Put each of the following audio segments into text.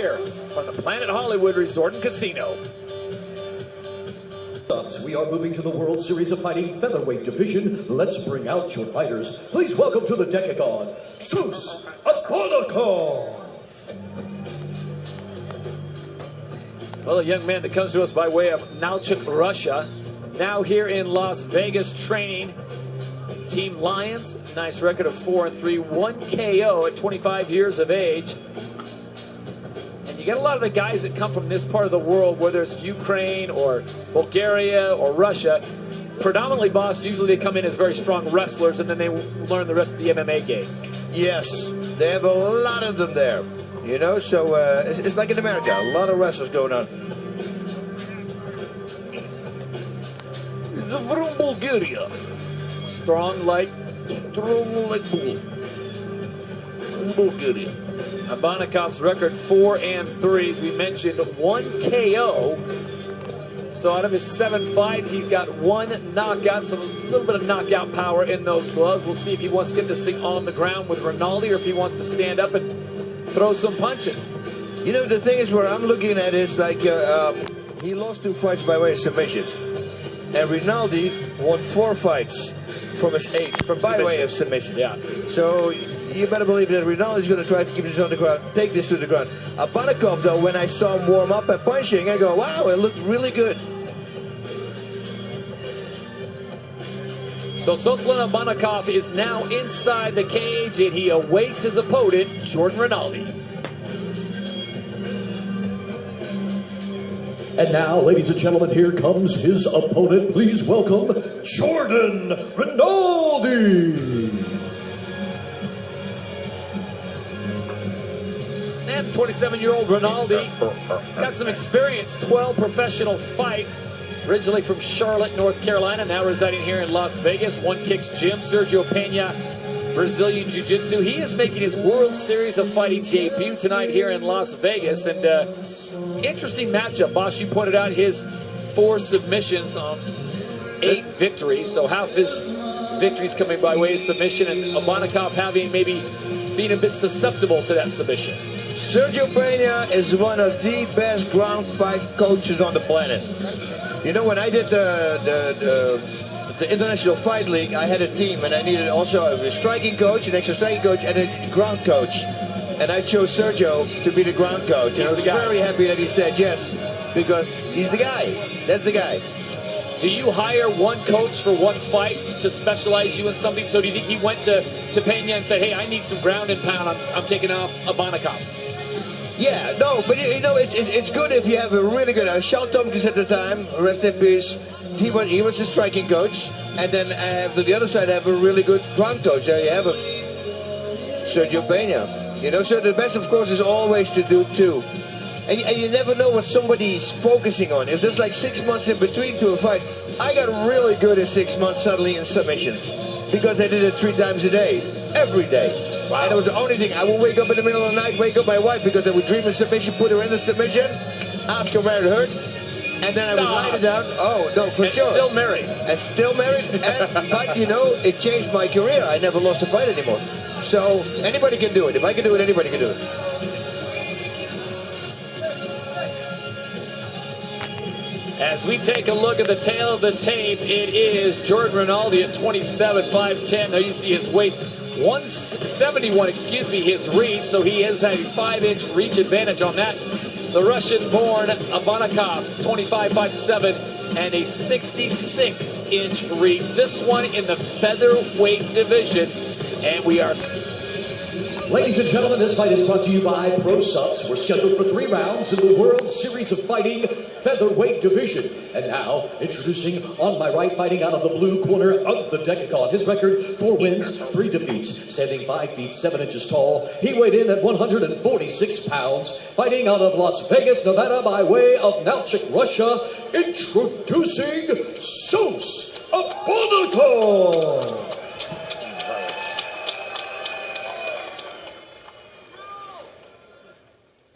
here from the Planet Hollywood Resort and Casino. We are moving to the World Series of Fighting featherweight division. Let's bring out your fighters. Please welcome to the Decagon, Zeus Abolikov. Well, a young man that comes to us by way of Nalchik, Russia. Now here in Las Vegas training. Team Lions, nice record of 4-3, 1 KO at 25 years of age. And you get a lot of the guys that come from this part of the world, whether it's Ukraine or Bulgaria or Russia. Predominantly, boss, usually they come in as very strong wrestlers and then they learn the rest of the MMA game. Yes, they have a lot of them there. You know, so it's like in America, a lot of wrestlers going on. He's from Bulgaria. Strong like bull. Bulgaria. Abanikov's record 4-3, as we mentioned, 1 KO. So out of his 7 fights, he's got 1 knockout, so a little bit of knockout power in those gloves. We'll see if he wants to get this thing on the ground with Rinaldi or if he wants to stand up and throw some punches. You know, the thing is, where I'm looking at is like he lost 2 fights by way of submission, and Rinaldi won 4 fights from his age, by way of submission. Yeah. So you better believe that Rinaldi's going to try to keep this on the ground, take this to the ground. Abanikov, though, when I saw him warm up and punching, I go, wow, it looked really good. So Soslan Abanikov is now inside the cage, and he awaits his opponent, Jordan Rinaldi. And now, ladies and gentlemen, here comes his opponent. Please welcome Jordan Rinaldi. And 27-year-old Rinaldi got some experience, 12 professional fights. Originally from Charlotte, North Carolina, now residing here in Las Vegas. One Kicks Gym, Sergio Pena, Brazilian Jiu-Jitsu. He is making his World Series of Fighting debut tonight here in Las Vegas. And interesting matchup. Boss, you pointed out his 4 submissions on 8 victories. So half his victories coming by way of submission, and Abanikov having maybe being a bit susceptible to that submission. Sergio Pena is one of the best ground fight coaches on the planet. You know, when I did the International Fight League, I had a team, and I needed also a striking coach, an extra striking coach, and a ground coach. And I chose Sergio to be the ground coach. And I was very happy that he said yes, because he's the guy. That's the guy. Do you hire one coach for one fight to specialize you in something? So do you think he went to Pena and said, hey, I need some ground and pound, I'm taking off Abanikov? Yeah, no, but you know, it's good if you have a really good, Charles Tompkins at the time, rest in peace, he was a striking coach, and then I have, to the other side, I have a really good ground coach. There you have him, Sergio Pena. You know, so the best, of course, is always to do 2. And you never know what somebody's focusing on. If there's like 6 months in between to a fight, I got really good at 6 months suddenly in submissions, because I did it 3 times a day, every day. Wow. And it was the only thing. I would wake up in the middle of the night, wake up my wife, because I would dream of submission, put her in the submission, ask her where it hurt, and then I would write it down. Oh, no, for sure. Still married. And still married, but you know, it changed my career. I never lost a fight anymore. So anybody can do it. If I can do it, anybody can do it. As we take a look at the tail of the tape, it is Jordan Rinaldi at 27, 5'10". There you see his weight. 171, his reach, so he has a 5-inch reach advantage on that. The Russian-born Abanikov, 25, 5'7", and a 66-inch reach. This one in the featherweight division, and we are... Ladies and gentlemen, this fight is brought to you by Pro Subs. We're scheduled for 3 rounds in the World Series of Fighting featherweight division. And now, introducing on my right, fighting out of the blue corner of the Decagon. His record, 4 wins, 3 defeats, standing 5 feet 7 inches tall. He weighed in at 146 pounds, fighting out of Las Vegas, Nevada, by way of Nalchik, Russia. Introducing Zeus Abolikov.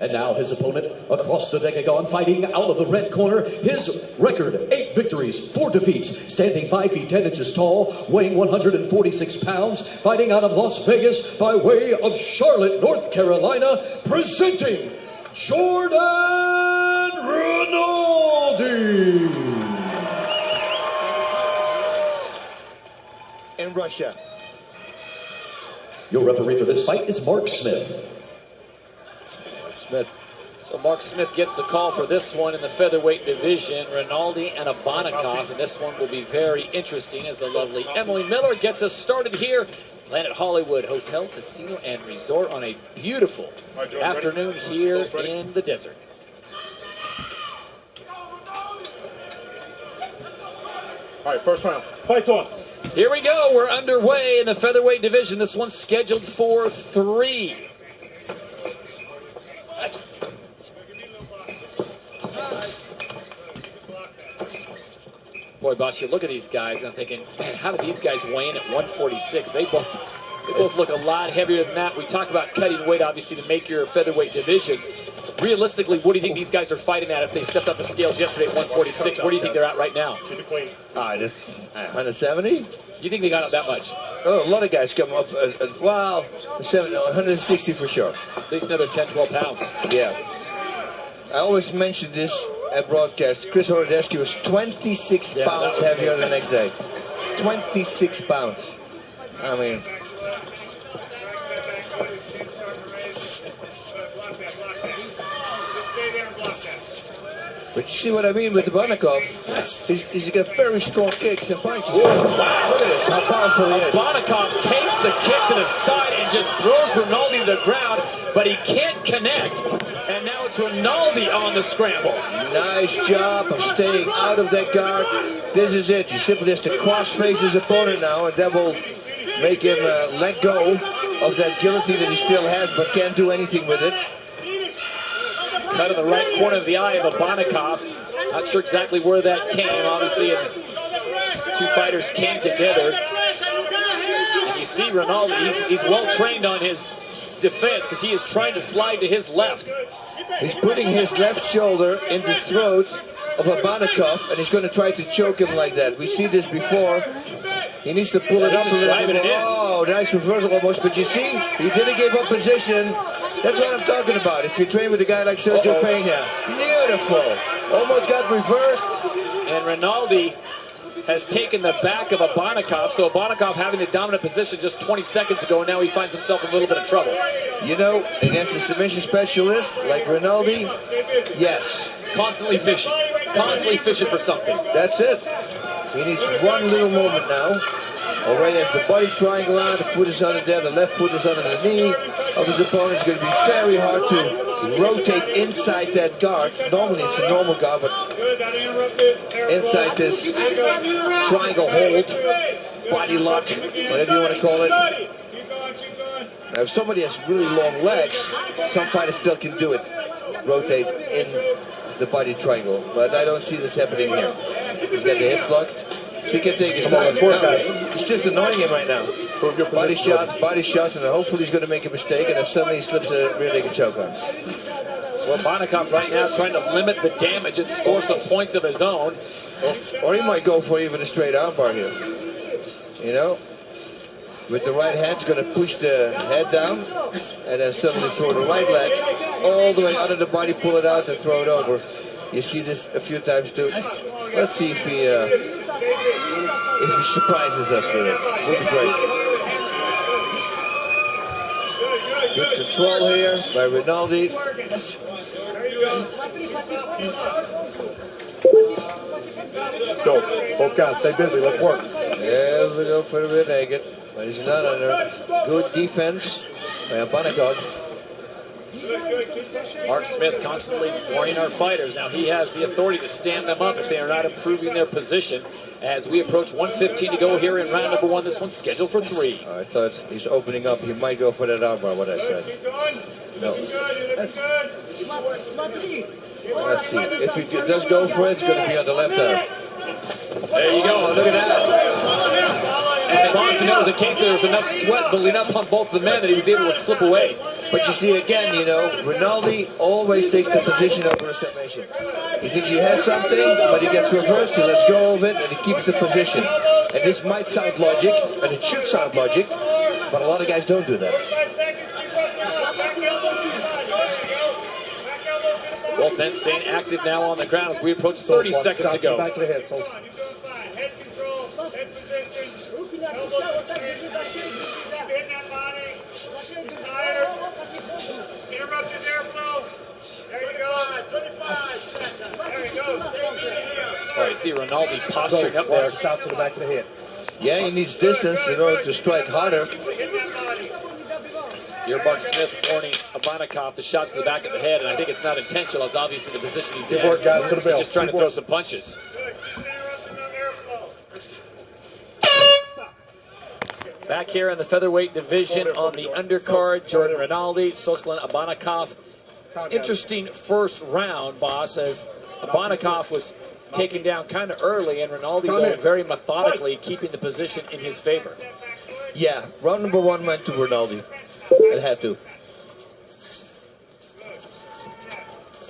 And now his opponent across the Decagon, fighting out of the red corner. His record, 8 victories, 4 defeats, standing 5 feet 10 inches tall, weighing 146 pounds, fighting out of Las Vegas by way of Charlotte, North Carolina, presenting Jordan Rinaldi. In Russia. Your referee for this fight is Mark Smith. Smith. So Mark Smith gets the call for this one in the featherweight division. Rinaldi and Abanikov, and this one will be very interesting as the lovely Emily Miller gets us started here. Planet Hollywood Hotel, Casino, and Resort on a beautiful afternoon here in the desert. All right, first round. Fights on. Here we go. We're underway in the featherweight division. This one's scheduled for 3. Boy, boss, you look at these guys, and I'm thinking, man, how do these guys weigh in at 146? They both look a lot heavier than that. We talk about cutting weight, obviously, to make your featherweight division. Realistically, what do you think these guys are fighting at if they stepped up the scales yesterday at 146? Where do you think they're at right now? Just 170? You think they got up that much? Oh, a lot of guys come up, well, 160 for sure. At least another 10, 12 pounds. Yeah. I always mention this at broadcast. Chris Horodesky was 26 pounds heavier the next day. 26 pounds. I mean... But you see what I mean with the Abanikov? He's got very strong kicks and punches. Whoa, wow. Look at this, how powerful he is. Abanikov takes the kick to the side and just throws Rinaldi to the ground, but he can't connect. And now it's Rinaldi on the scramble. Nice job of staying out of that guard. This is it. He simply has to cross-face his opponent now, and that will make him let go of that guillotine that he still has, but can't do anything with it. Cut in the right corner of the eye of Abanikov. Not sure exactly where that came. Obviously, two fighters came together. And you see Rinaldi, he's well trained on his defense because he is trying to slide to his left. He's putting his left shoulder in the throat of Abanikov, and he's going to try to choke him like that. We've seen this before. He needs to pull it up a little bit. Oh, nice reversal almost. But you see, he didn't give up position. That's what I'm talking about. If you train with a guy like Sergio Pena. Beautiful. Almost got reversed. And Rinaldi has taken the back of Abanikov. So Abanikov having the dominant position just 20 seconds ago, and now he finds himself in a little bit of trouble. You know, against a submission specialist like Rinaldi, yes. Constantly fishing. Constantly fishing for something. That's it. He needs one little moment now. Already has the body triangle on, the foot is under there, the left foot is under the knee of his opponent. It's going to be very hard to rotate inside that guard. Normally it's a normal guard, but inside this triangle hold, body lock, whatever you want to call it. Now if somebody has really long legs, some fighters still can do it. Rotate in the body triangle, but I don't see this happening here. He's got the hips locked. So he can take his time. It's just annoying him right now. Body shots, and hopefully he's going to make a mistake, and if suddenly he slips a rear naked choke on. Well, Abanikov right now trying to limit the damage and score some points of his own. Or he might go for even a straight armbar here. You know? With the right hand, he's going to push the head down, and then suddenly throw the right leg all the way under the body, pull it out, and throw it over. You see this a few times too. Let's see if he surprises us with it. Would be great. Good control here by Rinaldi. Let's go. Both guys, stay busy. Let's work. There we go for the rear naked. But he's not under. Good defense by Abanikov. Mark Smith constantly warning our fighters. Now he has the authority to stand them up if they are not improving their position. As we approach 1:15 to go here in round number 1, this one's scheduled for 3. I thought he's opening up. He might go for that armbar, what I said. No. Let's see. If he does go for it, it's going to be on the left arm. There you go. Look at that. And Boston, that was a case that there was enough sweat building up on both the men that he was able to slip away. But you see, again, you know, Rinaldi always takes the position over a submission. He thinks he has something, but he gets reversed, he lets go of it, and he keeps the position. And this might sound logic, and it should sound logic, but a lot of guys don't do that. Both men staying active now on the ground as we approach 30 seconds to go. Back of the head, so. Head control, head position. Getting that body. Tired. Interrupted airflow. There you go. 25. There you go. All right, see Rinaldi posturing up there. Shots to the back of the head. Yeah, he needs distance in order to strike harder. Earbud Smith warning Abanikov the shots to the back of the head, and I think it's not intentional. It's obviously the position he's in. Work, guys, to the bell. He's just trying to throw some punches. Back here in the featherweight division on the undercard, Jordan Rinaldi, Soslan Abanikov. Interesting first round, boss, as Abanikov was taken down kind of early, and Rinaldi going very methodically, keeping the position in his favor. Yeah, round number 1 went to Rinaldi. It had to.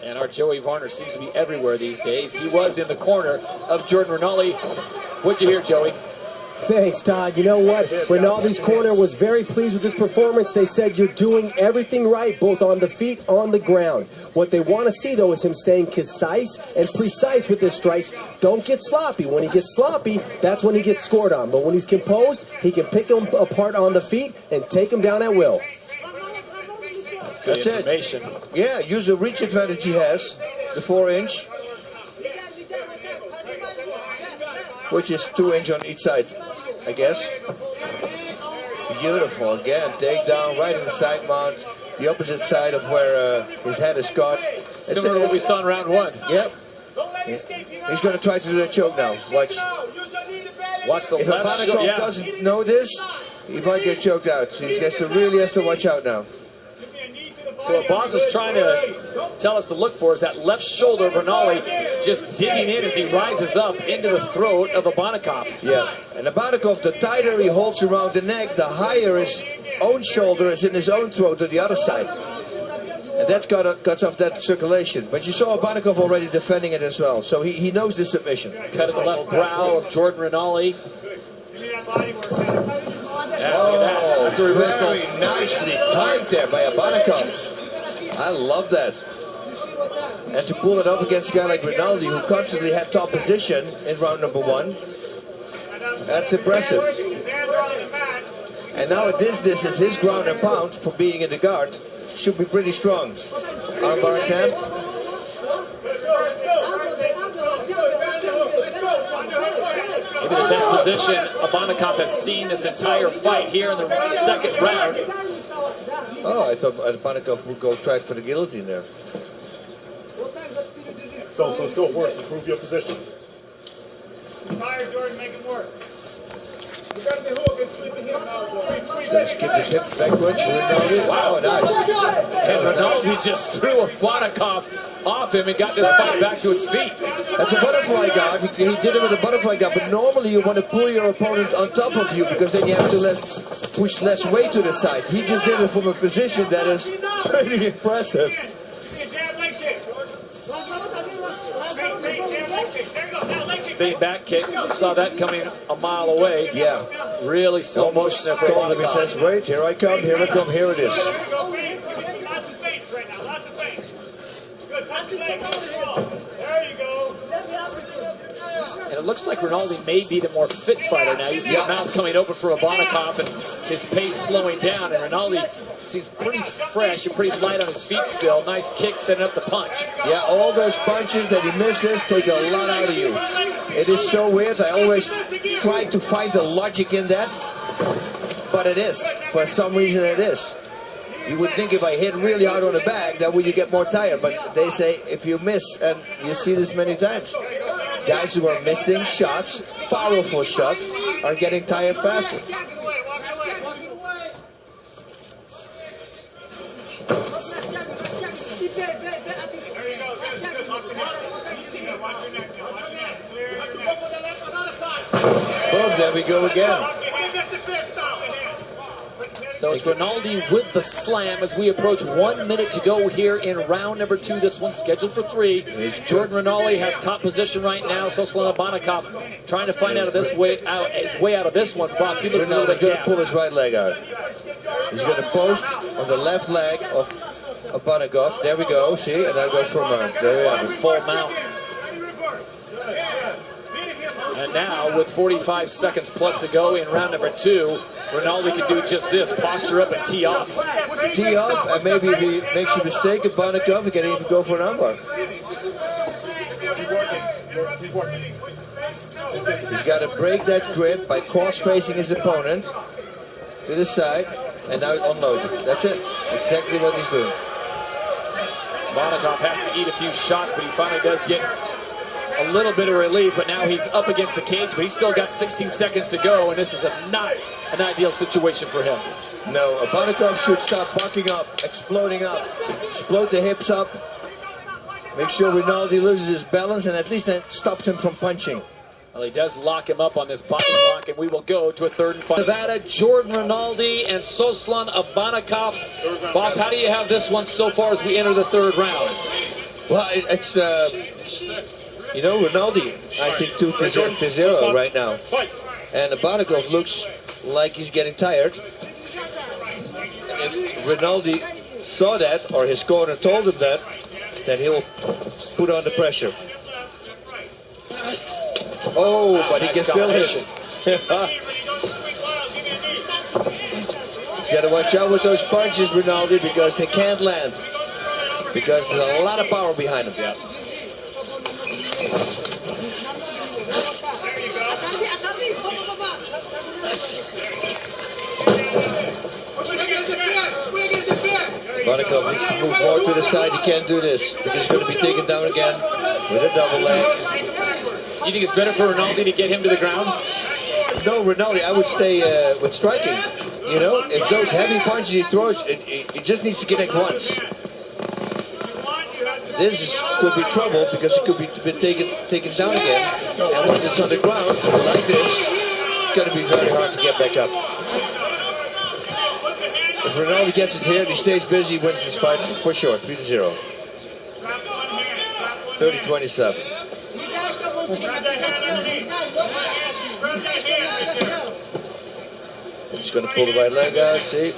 And our Joey Varner seems to be everywhere these days. He was in the corner of Jordan Rinaldi. What'd you hear, Joey? Thanks, Todd. You know what? Rinaldi's corner was very pleased with his performance. They said you're doing everything right, both on the feet, on the ground. What they want to see, though, is him staying concise and precise with his strikes. Don't get sloppy. When he gets sloppy, that's when he gets scored on. But when he's composed, he can pick him apart on the feet and take him down at will. That's information. Yeah, use the reach advantage he has, the 4-inch, which is 2-inch on each side, I guess. Beautiful. Again, takedown right in the side mount, the opposite side of where his head is caught. Similar to what we saw in round 1. Yep. He's going to try to do that choke now. Watch. Watch the If left Abanikov shot. doesn't know this, he might get choked out. So he really has to watch out now. So what Boss is trying to tell us to look for is that left shoulder of Rinaldi just digging in as he rises up into the throat of Abanikov. Yeah, and Abanikov, the tighter he holds around the neck, the higher his own shoulder is in his own throat to the other side. And that cuts off that circulation. But you saw Abanikov already defending it as well, so he knows the submission. Cut in the left brow of Jordan Rinaldi. Oh, very nicely timed there by Abanikov. I love that. And to pull it up against a guy like Rinaldi, who constantly had top position in round number 1, that's impressive. And now at this is his ground and pound for being in the guard. Should be pretty strong. Armbar attempt. Maybe the best position Abanikov has seen this entire fight here in the second round. Oh, I thought Abanikov would go try for the guillotine there. So let's go. Work. Improve your position. Tired, Jordan, make it work. Let's keep his hip backwards. Rinaldi. Wow, nice. And Rinaldi just threw Abanikov off him and got this fight back to its feet. That's a butterfly guard. He did it with a butterfly guard, but normally you want to pull your opponent on top of you because then you have to push less weight to the side. He just did it from a position that is pretty impressive. Big back kick. Saw that coming a mile away. Yeah. Really slow motion there for He Abanikov. says, wait, here I come, here it is. Lots of space right now, lots of space. Good, touch the leg, there you go. And it looks like Rinaldi may be the more fit fighter now. You see the mouth coming open for Abanikov and his pace slowing down. And Rinaldi seems pretty fresh and pretty light on his feet still. Nice kick setting up the punch. Yeah, all those punches that he misses take a lot out of you. It is so weird. I always try to find the logic in that. But it is. For some reason it is. You would think if I hit really hard on the back, that would you get more tired. But they say if you miss, and you see this many times, guys who are missing shots, powerful shots, are getting tired faster. Boom, there we go again. So it's Rinaldi with the slam as we approach 1 minute to go here in round number 2. This one's scheduled for 3. Jordan Rinaldi has top position right now. Soslan Abanikov trying to find his way out of this one. Boss, he looks a little bit Rinaldi's going to gassed. pull his right leg out. He's going to post on the left leg of Abanikov. There we go. See, and that goes for a mount. There we have it. Full mount. And now, with 45 seconds plus to go in round number 2, Rinaldi can do just this: posture up and tee off. Tee off, and maybe if he makes a mistake, Abanikov, he can even go for an armbar. He's got to break that grip by cross-facing his opponent to the side, and now unload. That's it. Exactly what he's doing. Abanikov has to eat a few shots, but he finally does get a little bit of relief. But now he's up against the cage, but he's still got 16 seconds to go, and this is not an ideal situation for him. No, Abanikov should start bucking up, exploding up, explode the hips up, make sure Rinaldi loses his balance, and at least that stops him from punching. Well, he does lock him up on this body lock, and we will go to a third and final. Nevada, Jordan Rinaldi, and Soslan Abanikov. Boss, how do you have this one so far as we enter the third round? Well, it's, you know, Rinaldi, I think 2-0 right now. And Abanikov looks like he's getting tired. If Rinaldi saw that, or his corner told him that, then he'll put on the pressure. Oh, but he gets still hit. He's got to watch out with those punches, Rinaldi, because they can't land. Because there's a lot of power behind them. Yeah. Abanikov needs to move more to the side. He can't do this because he's going to be taken down again with a double leg. You think it's better for Rinaldi to get him to the ground? No, Rinaldi, I would stay with striking. You know, if those heavy punches he throws, it just needs to connect once. This could be trouble because it could be taken down again. And once it's on the ground, like this, it's going to be very hard to get back up. If Rinaldi gets it here and he stays busy, he wins this fight for sure, 3-0. 30-27. He's going to pull the right leg out, see?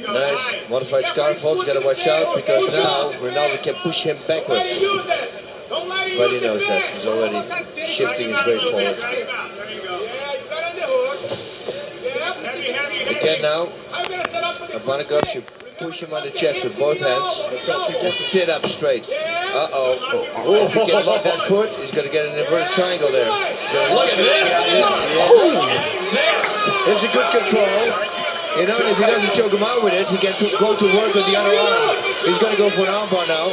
Nice. Modified scarf hold. He's got to watch out because now Rinaldi can push him backwards. But he knows that. He's already shifting his weight forward. Again now, Abanikov should push him on the chest with both hands and sit up straight. Uh-oh. If he can lock that foot, he's going to get an inverted triangle there. Look at this! It's a good control. You know, if he doesn't choke him out with it, he can go to work with the other arm. He's going to go for an armbar now.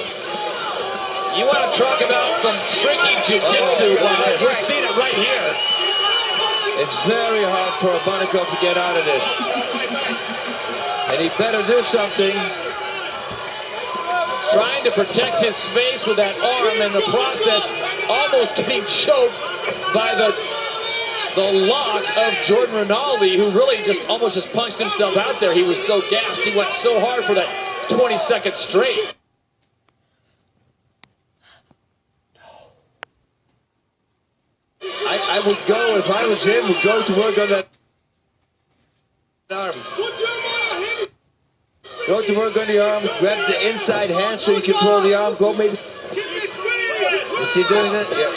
You want to talk about some tricky jiu-jitsu, we're seeing it right here. It's very hard for Abanikov to get out of this. And he better do something. Trying to protect his face with that arm, in the process almost getting choked by the lock of Jordan Rinaldi, who really almost punched himself out there. He was so gassed. He went so hard for that 20 seconds straight. I would go, if I was him, would go to work on that arm. Go to work on the arm, grab the inside hand so you control the arm. Go maybe. Is he doing it? Yeah.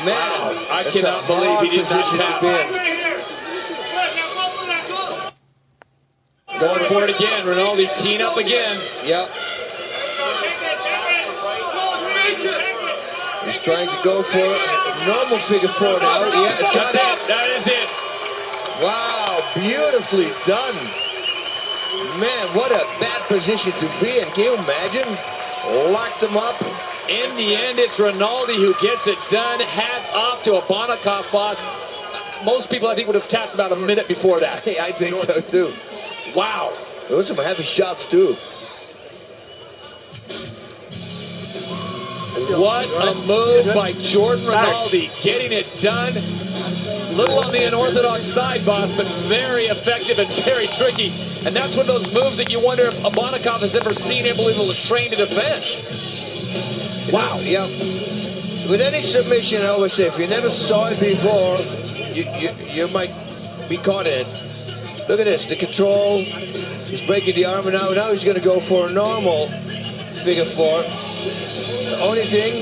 Man, I cannot believe he did not tap. Going for it again. Rinaldi teeing up again. Yep. He's trying to go for a normal figure four now. Yeah, it's got it. That is it. Wow, beautifully done. Man, what a bad position to be in. Can you imagine? Locked him up. In the end, it's Rinaldi who gets it done. Hats off to Abanikov, boss. Most people, I think, would have tapped about a minute before that. Hey, I think so, too. Wow. Those are some heavy shots, too. What a move by Jordan Rinaldi. Getting it done. Little on the unorthodox side, boss, but very effective and very tricky. And that's one of those moves that you wonder if Abanikov has ever seen him able to train to defend. Wow. Yeah. With any submission, I always say, if you never saw it before, you might be caught in it. Look at this, the control. He's breaking the arm, and now he's going to go for a normal figure four. The only thing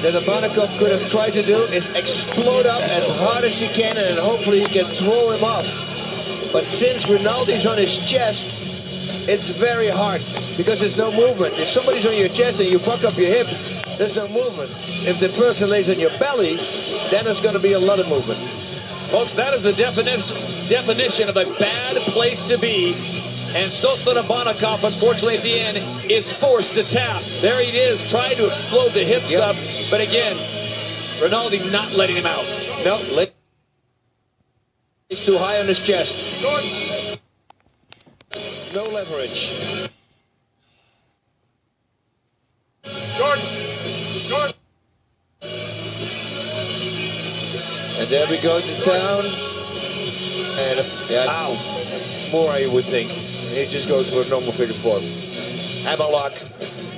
that Abanikov could have tried to do is explode up as hard as he can, and then hopefully he can throw him off. But since Rinaldi's on his chest, it's very hard because there's no movement. If somebody's on your chest and you buck up your hips, there's no movement. If the person lays on your belly, then there's going to be a lot of movement. Folks, that is the definition of a bad place to be. And Soslan Abanikov, unfortunately, at the end, is forced to tap. There he is, trying to explode the hips up. But again, Rinaldi not letting him out. No, he's too high on his chest. No leverage. Jordan. And there we go to town. And more I would think. And he just goes for a normal figure four. Hammerlock,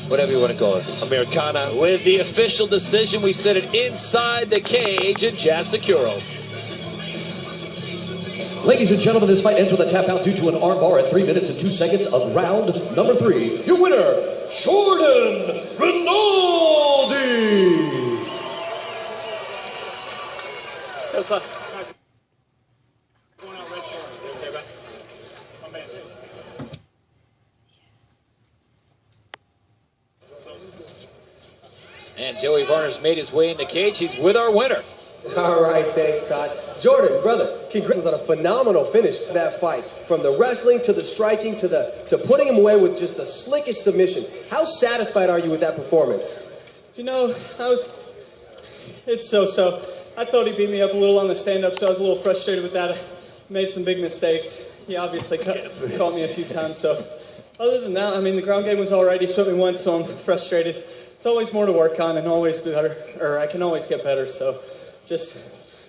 whatever you want to call it. Americana. With the official decision, we set it inside the cage in Jasicuro. Ladies and gentlemen, this fight ends with a tap out due to an armbar at 3 minutes and 2 seconds of round number 3. Your winner, Jordan Rinaldi. And Joey Varner's made his way in the cage. He's with our winner. All right, thanks, Todd. Jordan, brother, congrats on a phenomenal finish to that fight. From the wrestling to the striking to putting him away with just the slickest submission. How satisfied are you with that performance? You know, it's so-so. I thought he beat me up a little on the stand-up, so I was a little frustrated with that. I made some big mistakes. He obviously caught me a few times, so. Other than that, I mean, the ground game was all right. He swept me once, so I'm frustrated. It's always more to work on and always better, or I can always get better, so just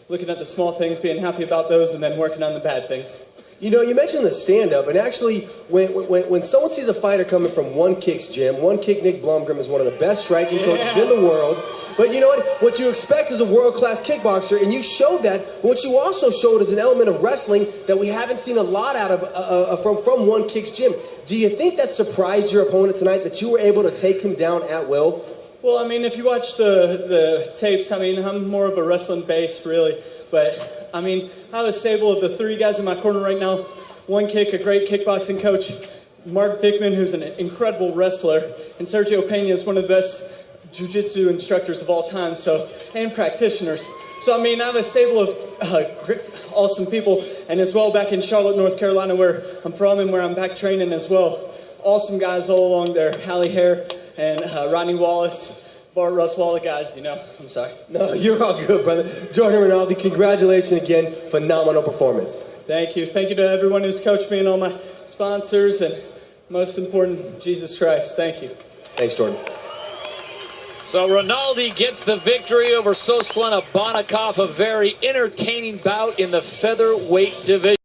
looking at the small things, being happy about those, and then working on the bad things. You know, you mentioned the stand-up, and actually, when someone sees a fighter coming from One Kick's gym, One Kick Nick Blomgren is one of the best striking coaches in the world. But you know what you expect is a world-class kickboxer, and you showed that. But what you also showed is an element of wrestling that we haven't seen a lot out of from One Kick's gym. Do you think that surprised your opponent tonight, that you were able to take him down at will? Well, I mean, if you watch the tapes, I mean, I'm more of a wrestling base, really. But, I mean, I have a stable of the 3 guys in my corner right now. One Kick, a great kickboxing coach. Mark Bickman, who's an incredible wrestler. And Sergio Pena is one of the best jiu-jitsu instructors of all time, and practitioners. So, I mean, I have a stable of awesome people. And as well, back in Charlotte, North Carolina, where I'm from and where I'm back training as well. Awesome guys all along there. Hallie Hare and Ronnie Wallace. Bart Russell, all the guys, you know. I'm sorry. No, you're all good, brother. Jordan Rinaldi, congratulations again. Phenomenal performance. Thank you. Thank you to everyone who's coached me and all my sponsors, and most important, Jesus Christ. Thank you. Thanks, Jordan. So Rinaldi gets the victory over Soslan Abanikov, a very entertaining bout in the featherweight division.